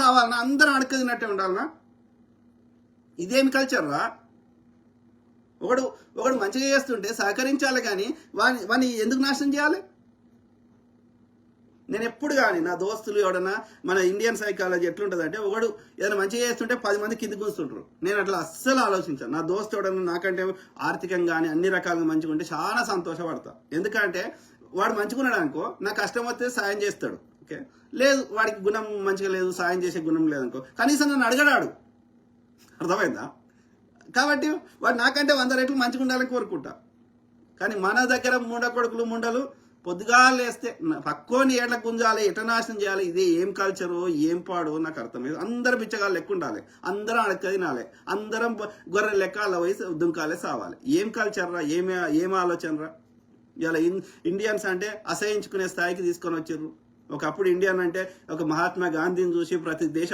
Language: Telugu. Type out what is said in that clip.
కావాలన్నా, అందరం అడక తిన్నట్టే ఉండాలన్నా? ఇదేమి కల్చర్ రా? ఒకడు మంచిగా చేస్తుంటే సహకరించాలి, కానీ వాడిని ఎందుకు నాశనం చేయాలి? నేను ఎప్పుడు కానీ నా దోస్తులు ఎవడన్నా, మన ఇండియన్ సైకాలజీ ఎట్లుంటుందంటే, ఒకడు ఏదైనా మంచిగా చేస్తుంటే 10 మంది కింద కూర్చుంటారు. నేను అట్లా అస్సలు ఆలోచించాను. నా దోస్తు ఎవడన్నా నాకంటే ఆర్థికంగా కానీ అన్ని రకాలుగా మంచిగా ఉంటే చాలా సంతోషపడతా. ఎందుకంటే వాడు మంచిగా ఉన్నాడు అనుకో, నా కష్టం వస్తే సాయం చేస్తాడు. ఓకే, లేదు వాడికి గుణం మంచిగా లేదు, సాయం చేసే గుణం లేదనుకో, కనీసం నన్ను అడగడాడు. అర్థమైందా? కాబట్టి వాడు నాకంటే 100 రెట్లు మంచిగా ఉండాలని కోరుకుంటా. కానీ మన దగ్గర కొడుకులు ముండలు పొద్దుగా లేస్తే పక్కోని ఏట్ల గుంజాలి, ఎట నాశనం చేయాలి, ఇదే ఏం కల్చరో ఏం పాడో నాకు అర్థమైంది. అందరం బిచ్చగాళ్ళు లెక్క ఉండాలి, అందరం అడక తినాలి, అందరం గొర్రె లెక్క అలా వయసు దుంకాలే సావాలి. ఏం కల్చర్ రా? ఏం ఆలోచన రా? ఇలా ఇండియన్స్ అంటే అసహించుకునే స్థాయికి తీసుకొని వచ్చారు. ఒకప్పుడు ఇండియన్ అంటే ఒక మహాత్మా గాంధీని చూసి ప్రతి దేశ